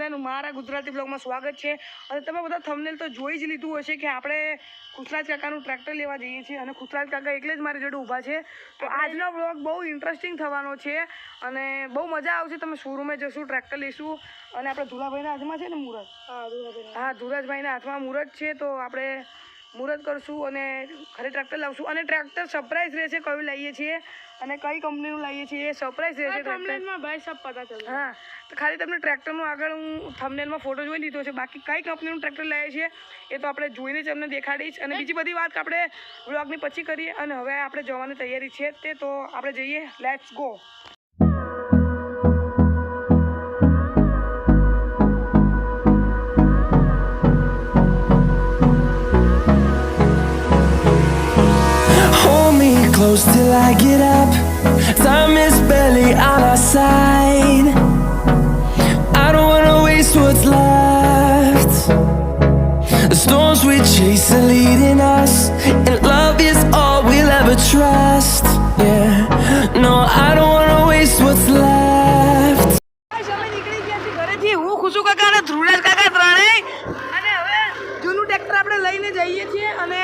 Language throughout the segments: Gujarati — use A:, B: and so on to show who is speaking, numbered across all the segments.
A: બધાનું મારા ગુજરાતી બ્લોગમાં સ્વાગત છે। અને તમે બધા થંબનેલ તો જોઈ જ લીધું હશે કે આપણે ખુશરાજ કાકાનું ટ્રેક્ટર લેવા જઈએ છીએ અને ખુશરાજ કાકા એકલે જ મારી જોડે ઊભા છે। તો આજનો બ્લોગ બહુ ઇન્ટરેસ્ટિંગ થવાનો છે અને બહુ મજા આવશે। તમે શોરૂમે જશું, ટ્રેક્ટર લઈશું અને આપણે ધુલાભાઈના હાથમાં છે ને મુહૂર્ત। હા, ધુરાજભાઈના હાથમાં મુહૂર્ત છે તો આપણે મુહૂર્ત કરશું અને ઘરે ટ્રેક્ટર લાવશું અને ટ્રેક્ટર સરપ્રાઈઝ રહેશે કયું લાવીએ છીએ અને કઈ કંપનીનું લાવીએ છીએ એ સરપ્રાઈઝ રહેશે। થંબનેલમાં ભાઈ સબ પતા ચલે। હા, તો ખાલી તમને ટ્રેક્ટરનું આગળ હું થંબનેલમાં ફોટો જોઈ લીધો છે, બાકી કઈ કંપનીનું ટ્રેક્ટર લાવીએ છીએ એ તો આપણે જોઈને જ તમને દેખાડીશ અને બીજી બધી વાત આપણે વ્લોગની પછી કરીએ। અને હવે આપણે જવાની તૈયારી છે તે તો આપણે જઈએ, let's go.
B: Close till I get up. Time is barely on our side. I don't wanna waste what's left. The storms we chase are leading us, and love is all we'll ever trust. Yeah, no, I don't wanna waste what's left.
A: અમે નીકળી ગયા છીએ ઘરેથી, હું ખુશુ કાકા અને ધ્રુવરાજ કાકા ત્રણેય, અને હવે જૂનું ટ્રેક્ટર આપણે લઈને જઈએ છીએ અને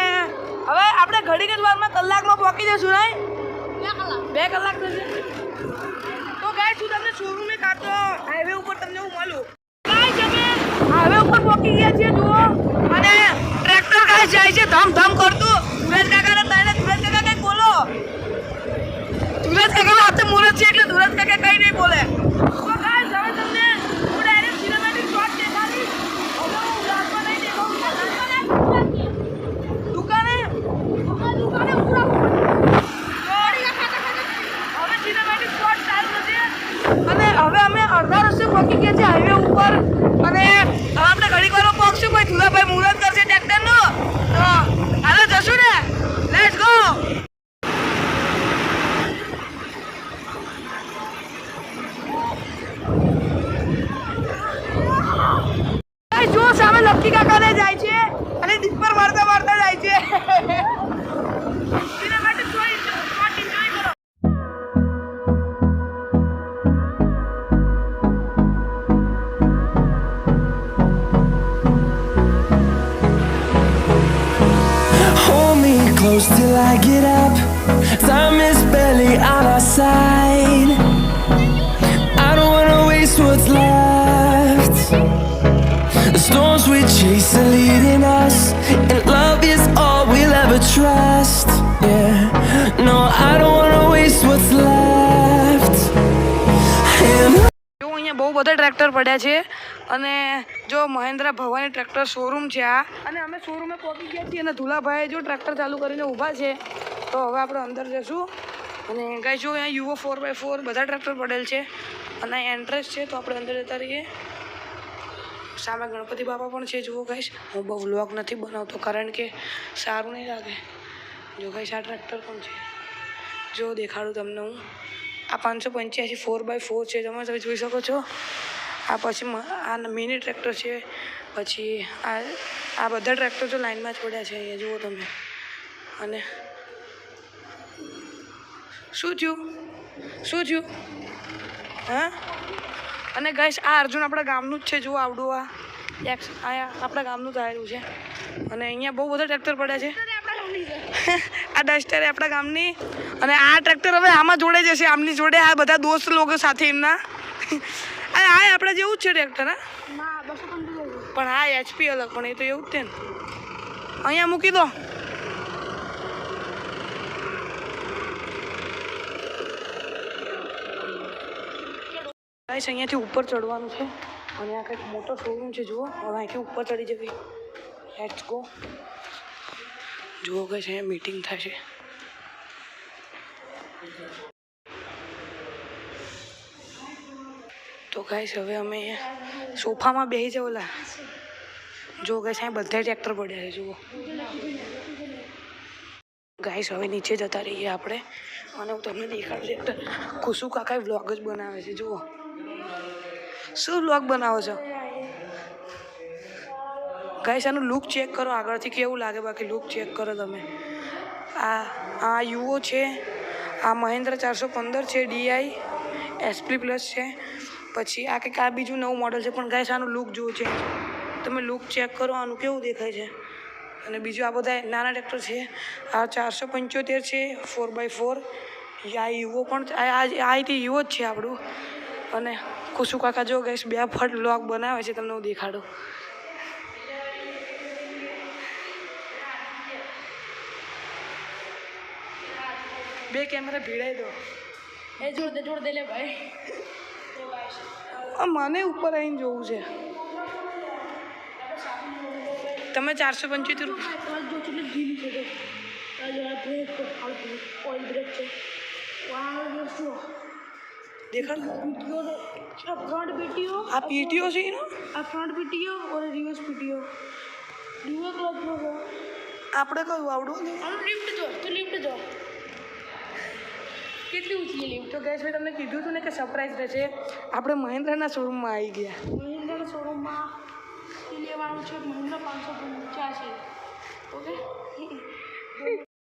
A: હવે આપણે ઘડીક જ વારમાં કલાકમાં પહોંચી જશું નહીં? 2 કલાક થશે। તો ગાઈસ હું તમને શોરૂમે કાં તો હાઈવે ઉપર તમને હું મળું। ગાઈસ અમે હાઈવે ઉપર પહોંચી ગયા છીએ જુઓ, અને ટ્રેક્ટર ગાઈસ જાય છે ધમ ધમ કરતું। ધુરાજ કાકાને તાઈને ધુરાજ કાકા કંઈક બોલો। ધુરાજ કાકાના હાથે મુહૂર્ત છે એટલે ધુરાજ કાકા કંઈ નહીં બોલે। તો ગાઈસ હવે તમને હું ડાયરેક્ટ સિનેમેટિક શોટ દેખાડીશ। હવે હું બ્લોગમાં નહીં દેખાઉં, દુકાને ઉતરા અને હવે અમે અડધા રસ્તે પહોંચી ગયા છીએ હાઈવે ઉપર અને હવે આપણે ઘડીક વારમાં પહોંચશું। ભાઈ ધુલાભાઈ મુહૂર્ત કરશે ટ્રેક્ટરનું, તો હાલો જશું ને, લેટ્સ ગો। જો સામે લક્કી કાકાને જાય છે અને ડિસ્પર મારતા મારતા જાય છે।
B: Close till I get up. Time is barely on our side. I don't wanna waste what's left. The storms we chase are leading us, and love is all we'll ever trust. Yeah, no, I don't wanna waste what's left. And
A: જો અહીંયા બહુ બધા ટ્રેક્ટર પડ્યા છે અને જો મહેન્દ્ર ભવાની ટ્રેક્ટર શોરૂમ છે આ, અને અમે શોરૂમે પહોંચી ગયા છીએ અને ધુલાભાઈ જો ટ્રેક્ટર ચાલુ કરીને ઊભા છે। તો હવે આપણે અંદર જશું અને ગાઈસ જો અહીંયા યુવો 4x4 બધા ટ્રેક્ટર પડેલ છે અને એન્ટ્રન્સ છે તો આપણે અંદર જતા રહીએ। સામે ગણપતિ બાપા પણ છે જુઓ ગાઈસ। હું બહુ વ્લોગ નથી બનાવતો કારણ કે સારું નહીં લાગે। જો ગાઈસ આ ટ્રેક્ટર પણ છે, જો દેખાડું તમને હું। આ 585 4x4 છે, તમે જોઈ શકો છો। આ પછી આ મિની ટ્રેક્ટર છે, પછી આ બધા ટ્રેક્ટર તો લાઇનમાં જ પડ્યા છે અહીંયા જુઓ તમે। અને શું થયું હા? અને ગાઈસ આ અર્જુન આપણા ગામનું જ છે જુઓ, આવડું આ આપણા ગામનું જ આવેલું છે અને અહીંયા બહુ બધા ટ્રેક્ટર પડ્યા છે। આ ડસ્ટર આપણા ગામની અને આ ટ્રેક્ટર હવે આમાં જોડે જશે, આમની જોડે આ બધા દોસ્ત લોકો સાથે એમના। અને આ આપણા જેવું જ છે ટ્રેક્ટર। હા, પણ હા HP અલગ, પણ એ તો એવું જ છે ને। અહીંયા મૂકી દો। ગાઈસ અહીંયાથી ઉપર ચડવાનું છે અને આ કંઈક મોટો શોરૂમ છે જુઓ। હવે અહીંથી ઉપર ચડી જવી, લેટ્સ ગો। જુઓ ગાઈસ અહીંયા મીટિંગ થશે। તો ગાઈસ હવે અમે સોફામાં બેસી જવલા। જો ગાઈસ અહીં બધા ટ્રેક્ટર પડ્યા છે જુઓ। ગાઈસ હવે નીચે જતા રહીએ આપણે અને હું તમને દેખાડું ટ્રેક્ટર। ખુશુ કાકા વ્લોગ જ બનાવે છે જુઓ। શું વ્લોગ બનાવો છો ગાઈસ? આનું લુક ચેક કરો આગળથી કેવું લાગે, બાકી લુક ચેક કરો તમે। આ યુઓ છે, આ મહેન્દ્ર 415 છે, DI SP+ છે પછી આ કંઈક આ બીજું નવું મોડલ છે, પણ ગાઈસ આનું લુક જુઓ છે, તમે લુક ચેક કરો આનું કેવું દેખાય છે. અને બીજું આ બધા નાના ટ્રેક્ટર છે. આ 475 છે 4x4. આ યુવો પણ આ યુવો જ છે આપણું. અને કુસુ કાકા જો ગાઈસ 2 ફટ વ્લોગ બનાવે છે, તમને હું દેખાડું. બે કેમેરા ભીડાઈ દો.
C: એ જોડ દે લે ભાઈ.
A: મને ઉપર આવીને જોવું છે. તમે 475 રૂપિયા
C: જો છે ઢીલી છે. બ્રેક ઓઇલ બ્રેક છે.
A: દેખાડ.
C: फ्रंट पीटीओ
A: આ પીટીઓ છે એનો.
C: આ फ्रंट पीटीओ और रिवर्स पीटीओ डुअल क्लच में हो.
A: આપણે કયું આવડું ને.
C: આનું લિફ્ટ જો કેટલી ઊંચી લિફ્ટ.
A: તો ગેસ મેં તમને કીધું હતું ને કે સરપ્રાઈઝ રહેશે. આપણે મહિન્દ્રાના શોરૂમમાં આવી ગયા.
C: મહિન્દ્રાના શોરૂમમાં એ લેવાનું છે મહિન્દ્રા 585. ઓકે.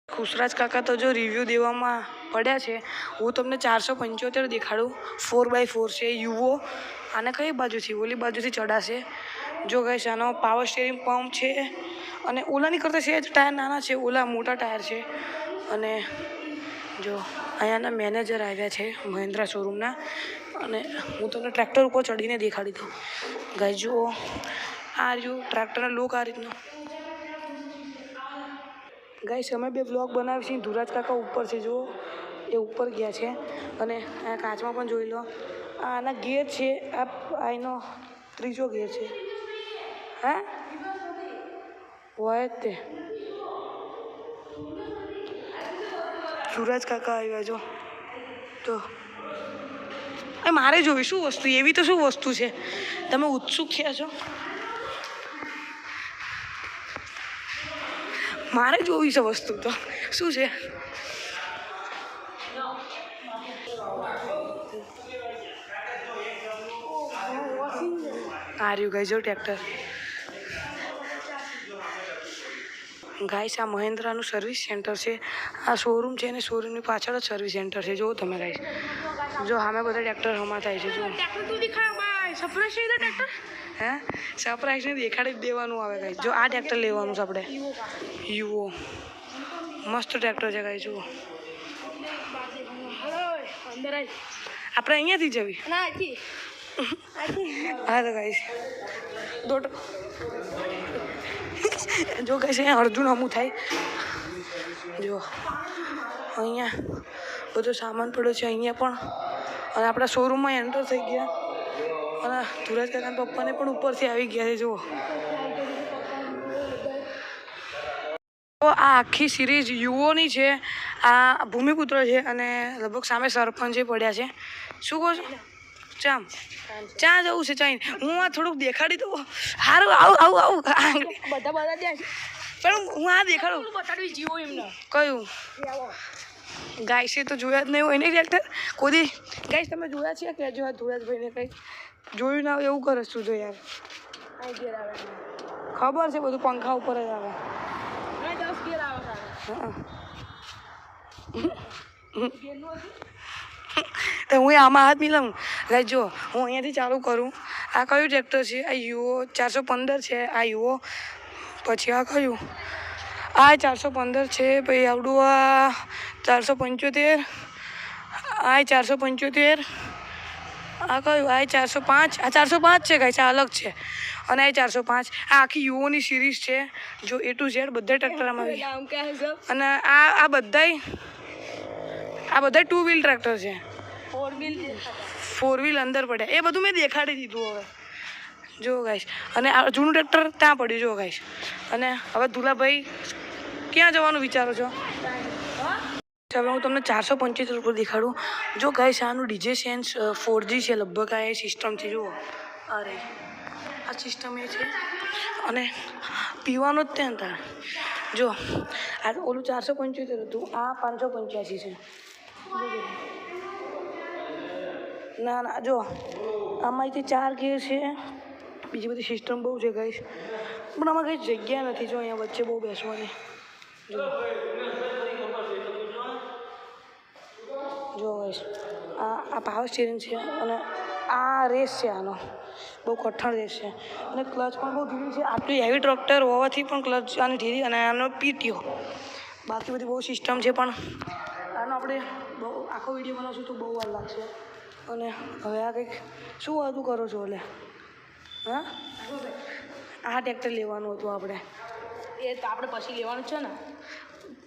A: ખુશરાજ કાકા તો જો રિવ્યૂ દેવામાં પડ્યા છે. હું તમને 475 દેખાડું. 4x4 છે યુવો. આને કઈ બાજુથી ઓલી બાજુથી ચડાશે. જો ગાઈસ આનો પાવર સ્ટીયરિંગ પંપ છે. અને ઓલાની કરતાં છે જ ટાયર નાના છે, ઓલા મોટા ટાયર છે. અને જો અહીંયાના મેનેજર આવ્યા છે મહિન્દ્રા શોરૂમના. અને હું તમને ટ્રેક્ટર ઉપર ચડીને દેખાડી દઉં. ગાઈસ જુઓ આ રહ્યું ટ્રેક્ટરનો લુક આ રીતનો. ગાઈસ અમે બે વ્લોગ બનાવી છે. ધુરાજ કાકા ઉપર છે, જુઓ એ ઉપર ગયા છે. અને આ કાચમાં પણ જોઈ લો. આના ગેર છે, આ એનો ત્રીજો ગેર છે. હા હોય જ તે. ધુરાજ કાકા આવ્યા જો. તો એ મારે જોવી શું વસ્તુ, એવી તો શું વસ્તુ છે, તમે ઉત્સુક થયા છો. મારે જોવી છે વસ્તુ તો શું છે. આ રહ્યું ગાઈસ જો ટ્રેક્ટર. ગાઈસ આ મહિન્દ્રાનું સર્વિસ સેન્ટર છે. આ શોરૂમ છે ને શોરૂમની પાછળ જ સર્વિસ સેન્ટર છે. જો તમે ગાઈસ જો સામે બધા ટ્રેક્ટર હમા થાય છે. જો
C: ટ્રેક્ટર તું દેખાય ભાઈ. સરપ્રાઈઝ છે ટ્રેક્ટર.
A: હે સરપ્રાઈઝને દેખાડી જ દેવાનું આવે ગાઈસ. જો આ ટ્રેક્ટર લેવાનું છે આપણે. યુવો મસ્ત ટ્રેક્ટર છે ગાઈસ. જુઓ
C: અંદર આવી.
A: આપણે અહીંયાથી જવી.
C: ના આથી
A: હા તો ગાઈસ દોડ જો ગાઈસ અહીંયા અર્જુન હમું થાય. જો અહીંયા બધો સામાન પડ્યો છે અહીંયા પણ. અને આપણા શોરૂમમાં એન્ટર થઈ ગયા. અને ધુરાજ કાકાના પપ્પાને પણ ઉપરથી આવી ગયા છે. જુઓ તો આ આખી સિરીઝ યુઓની છે. આ ભૂમિપુત્ર છે અને લગભગ સામે સરપંચ પડ્યા છે. શું કહો છો? ચા જવું છે ચાઈ. હું આ થોડુંક દેખાડી દઉં. સારું આવું
C: બધા ત્યાં
A: પણ હું આ દેખાડું.
C: બતાડવી જીવો એમને
A: કયું ગાઈસે તો જોયા જ નહીં હોય ને ટ્રેક્ટર કોઈ. ગાઈસ તમે જોયા છે કે જો આ ધુરાજભાઈને કંઈ જોયું ના હોય એવું કરે શું જો યાર.
C: અહીં ઘેર આવે
A: ખબર છે બધું પંખા ઉપર જ આવે.
C: અહીં 10 ઘેર આવે
A: હા
C: ઘેરનું હતું.
A: તો હું આમાં હાથ મિલાવું. ગાઈસ જો હું અહીંયાથી ચાલુ કરું. આ કયું ટ્રેક્ટર છે? આ યુઓ 415 છે. આ યુઓ પછી આ કયું? આ 415 છે. પછી આવડું આ 475. આ 475. આ કયું? આ 405. આ 405 છે ગાઈસ. આ અલગ છે. અને આ 405. આ આખી યુઓની સિરીઝ છે. જો A to Z બધા ટ્રેક્ટર આમાં આવી.
C: નામ क्या है सब.
A: અને આ બધાય ટુ વ્હીલ ટ્રેક્ટર છે.
C: 4 व्हील
A: 4 વ્હીલ અંદર પડ્યા. એ બધું મેં દેખાડી દીધું હવે. જો ગાઈસ અને આ જૂનું ટ્રેક્ટર ત્યાં પડ્યું. જો ગાઈસ અને હવે દુલાભાઈ ક્યાં જવાનું વિચારો છો? હવે હું તમને 475 ઉપર દેખાડું. જો ગાઈસ આનું ડીજે સેન્સ 4G છે લગભગ. આ એ સિસ્ટમ છે. જુઓ આ રહી આ સિસ્ટમ એ છે. અને પીવાનો જ ત્યાં તાર. જો આ ઓલું 475 હતું. આ 585 છે. ના જો આમાંથી 4 ગેર છે. બીજી બધી સિસ્ટમ બહુ છે ગાઈસ. પણ આમાં કંઈ જગ્યા નથી. જો અહીંયા વચ્ચે બહુ બેસવાની. જો ગાઈસ આ પાવર સ્ટીયરિંગ છે. અને આ રેસ છે આનો બહુ કઠણ રેસ છે અને ક્લચ પણ બહુ ધીરી છે. આટલું હેવી ટ્રેક્ટર હોવાથી પણ ક્લચ આની ધીરી અને આનો પીટીઓ બાકી બધી બહુ સિસ્ટમ છે પણ આનો આપણે બહુ આખો વિડીયો બનાવશું તો બહુ વાર લાગશે. અને હવે આ કંઈક શું હતું કરો છો એટલે હા આ ટ્રેક્ટર લેવાનું હતું આપણે
C: એ તો આપણે પછી લેવાનું છે ને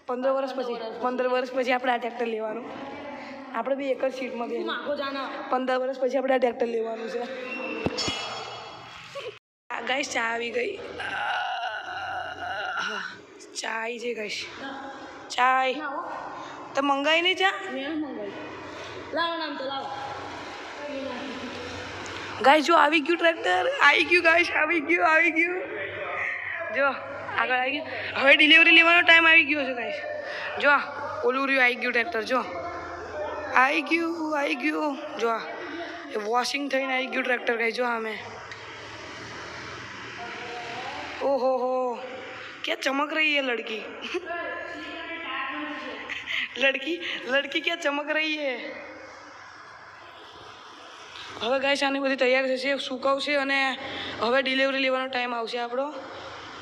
A: 15 વર્ષ પછી આપણે આ ટ્રેક્ટર લેવાનું. આપણે બી એક જ સીટમાં બે
C: આખો જાના
A: 15 વર્ષ પછી આપણે આ ટ્રેક્ટર લેવાનું છે. ગાઈસ ચા આવી ગઈ. ચા આવી છે ગાઈસ. ચા તો મંગાવી નહીં ચા
C: મેં મંગાવી લાવો નામ તો લાવો
A: ગાઈસ જો આવી ગયું ટ્રેક્ટર આવી ગયું ગાઈસ આવી ગયું જો આગળ આવી ગયું. હવે ડિલિવરી લેવાનો ટાઈમ આવી ગયો છે ગાઈસ. જો ઓલું રહ્યું આવી ગયું ટ્રેક્ટર જો આવી ગયું જો એ વોશિંગ થઈને આવી ગયું ટ્રેક્ટર ગાઈસ. જો અમે ओहो हो क्या चमक रही है लड़की लड़की क्या चमक रही है. હવે ગાઈસ આની બધી તૈયારી થશે સુકાવશે અને હવે ડિલિવરી લેવાનો ટાઈમ આવશે આપણો.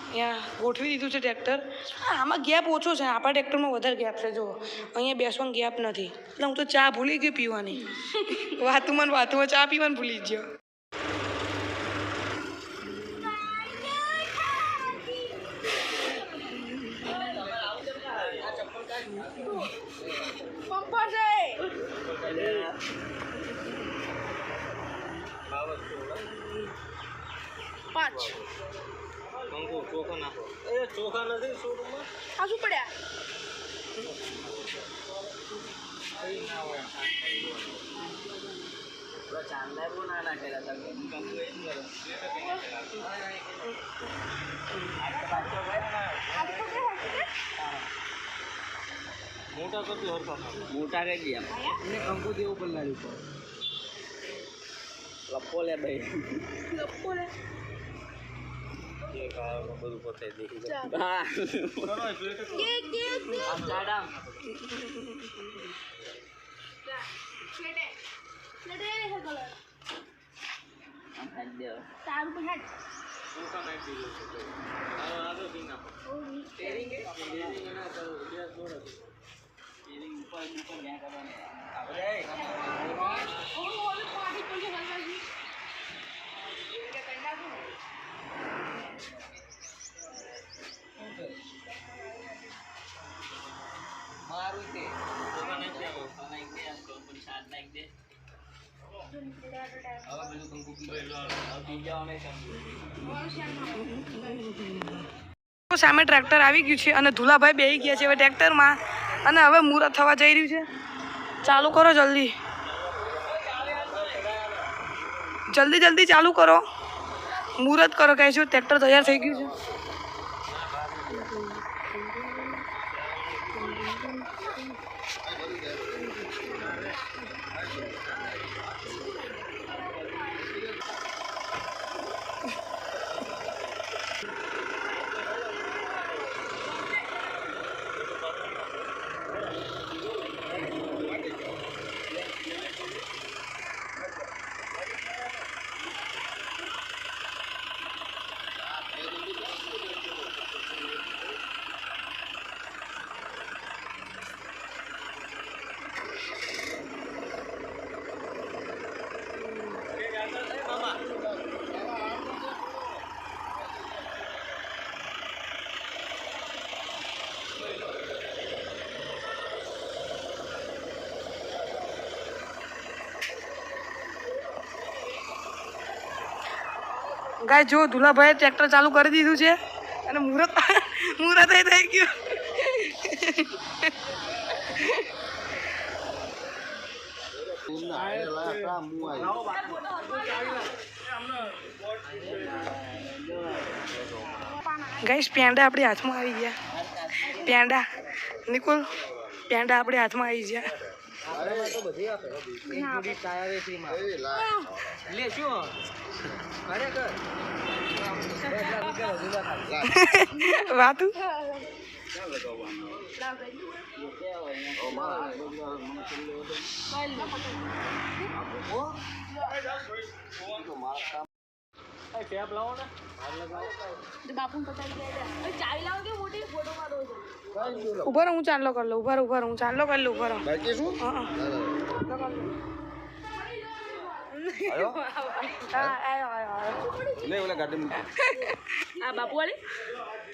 A: અહીંયા ગોઠવી દીધું છે ટ્રેક્ટર. આમાં ગેપ ઓછો છે આપણા ટ્રેક્ટરમાં વધારે ગેપ છે. જો અહીંયા બેસવાનો ગેપ નથી એટલે હું તો ચા ભૂલી ગઈ પીવાની વાતુમાં ચા પીવાનું ભૂલી જ ગયો.
C: પંપર છે પાંચ
D: ચોખા નાખો. એ ચોખા નથી શોરૂમમાં
C: આ શું પડ્યા
D: ચાંદા બહુ ના નાખેલા મોટા કરતું હરખા મોટા કઈ ગયા એને કંકુ જેવું પલ્લાડ્યું પર લપો લે ભાઈ
C: લપો લે
D: બધું પોતે દેખી જાય
C: તારું પણ હેડ
A: સામે ટ્રેક્ટર આવી ગયું છે અને ધુલાભાઈ બેસી ગયા છે હવે ટ્રેક્ટરમાં અને હવે મુહૂર્ત થવા જઈ રહ્યું છે. ચાલુ કરો જલ્દી ચાલુ કરો મુહૂર્ત કરો કહીશું. ટ્રેક્ટર તૈયાર થઈ ગયું છે. ગાય જો ધુલાભાઈએ ટ્રેક્ટર ચાલુ કરી દીધું છે અને મુહૂર્ત થઈ ગયું. ગાઈસ પેંડા આપણી હાથમાં આવી ગયા. પેંડા નિકુલ પેંડા આપણી હાથમાં આવી ગયા. વાતું
D: ટેપ લાવો ને
C: બાપુ પતાવી દે ચાવી લાવો કે મોટી ફોટો મારો છે
A: ઉભા રહો, હું ચાંદલો કરી લઉં. ઉભા રહો, હું ચાંદલો કરી લઉં. ઉભા રહો. હા,
C: આ બાપુ વાળી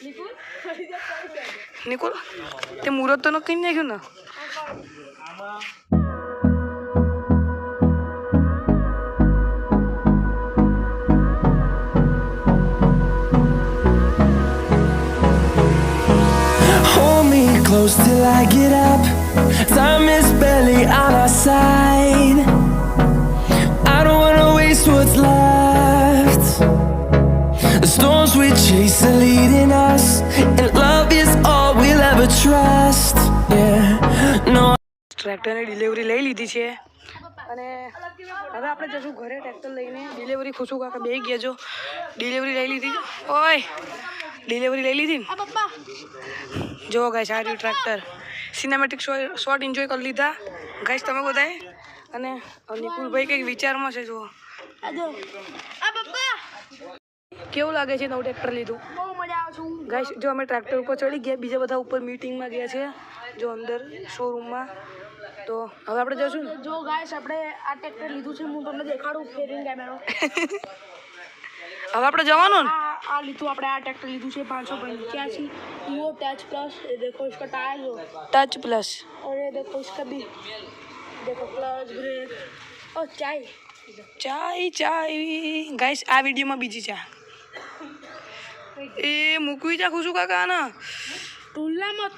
C: નિકુલ
A: નિકુલ તે મુહૂર્ત તો કઈ નાખ્યું ને.
B: Hold me close till I get up. Time is barely on our side. I don't wanna waste what's left. The storms we chase are leading us, and love is all we'll ever trust. Yeah, no.
A: ટ્રેક્ટરની ડિલિવરી લઈ લીધી છે અને હવે આપણે જશું ઘરે ટ્રેક્ટર લઈને. ડિલિવરી ખુશું કાકા બે ગયા જો. ડિલિવરી લઈ લીધી. ઓય ડિલિવરી લઈ લીધી ને.
C: આ પપ્પા
A: જો ગાઈસ આ રહ્યું ટ્રેક્ટર. સિનેમેટિક શોટ એન્જોય કરી લીધા ગાઈસ તમે બધાએ. અને નિકુલભાઈ કંઈક વિચારમાં છે. જુઓ
C: આ જો આ પપ્પા
A: કેવું લાગે છે નવું ટ્રેક્ટર લીધું.
C: બહુ મજા આવે છે
A: ગાઈસ જો અમે ટ્રેક્ટર ઉપર ચડી ગયા, બીજા બધા ઉપર મીટિંગમાં ગયા છે જો અંદર શોરૂમમાં. તો હવે આપણે જશું ને.
C: જો ગાઈસ આપણે આ ટ્રેક્ટર લીધું છે, હું તમને દેખાડું ફેરીને કેમેરો.
A: હવે આપણે જવાનું ને.
C: આ લીધું આપણે આ ટ્રેક્ટર લીધું છે 585 वो टच प्लस ये देखो इसका टायर जो
A: ટચ પ્લસ.
C: और ये देखो इसका भी देखो क्लच ब्रेक और चाय
A: ચાય ગાઈસ આ વિડીયોમાં બીજી ચા એ મૂકવી ચા ખુશું કાકા ના.
C: टूलना मत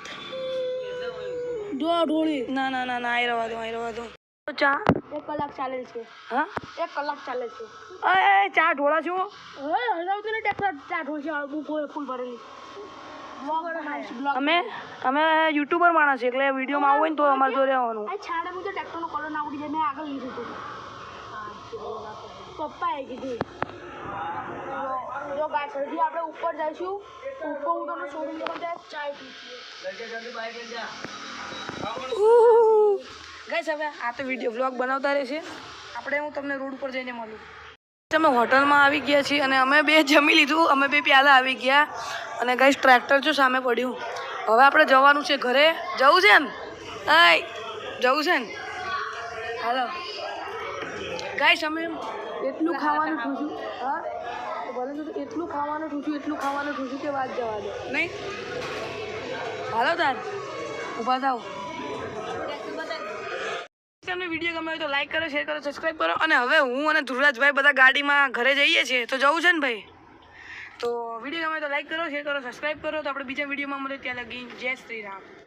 C: जो ढोली
A: ના ના ના ના આઈ રવા દો. તો ચા
C: 1 કલાક ચાલે છે.
A: હા
C: 1 કલાક ચાલે છે.
A: એ ચા ઢોળા છો.
C: હવે હલાવતી ને ટ્રેક્ટર ચા ઢોળ છે ફૂલ ભરેલી બ્લોગ
A: અમે યુટ્યુબર માણસ છે એટલે વિડીયોમાં આવું હોય ને તો અમારે જો રહેવાનું.
C: આ છાડે મુજબ ટ્રેક્ટરનો કલર ના ઉડી જાય. મેં આગળ લીધું હતું પપ્પાએ કીધું. જો ગાઈસ હજી આપણે ઉપર જઈશું. ઉપર હું તમને શોરૂમ પર ચાય પીશું.
A: ગાઈસ હવે આ તો વિડીયો વ્લોગ બનાવતા રહેશે. આપણે હું તમને રોડ ઉપર જઈને મળું. અમે હોટલમાં આવી ગયા છીએ અને અમે બે જમી લીધું. અમે બે પ્યાલા આવી ગયા અને ગાઈસ ટ્રેક્ટર જો સામે પડ્યું. હવે આપણે જવાનું છે ઘરે. જવું છે ને? હાય જવું છે ને? હાલો ગાઈસ અમે એટલું ખાવાનું ઠૂશું. હા ભલે તો એટલું ખાવાનું ઠૂશું કે વાત જવા દે નહીં. હાલો તાર ઊભા થાવ. તમને વિડીયો ગમે હોય તો લાઈક કરો, શેર કરો, સબસ્ક્રાઈબ કરો. અને હવે હું અને ધ્રુવરાજભાઈ બધા ગાડીમાં ઘરે જઈએ છીએ તો જવું છે ને ભાઈ. તો વિડીયો ગમે તો લાઈક કરો, શેર કરો, સબસ્ક્રાઈબ કરો. તો આપણે બીજા વિડીયોમાં મળીએ. ત્યાં લગી જય શ્રી રામ.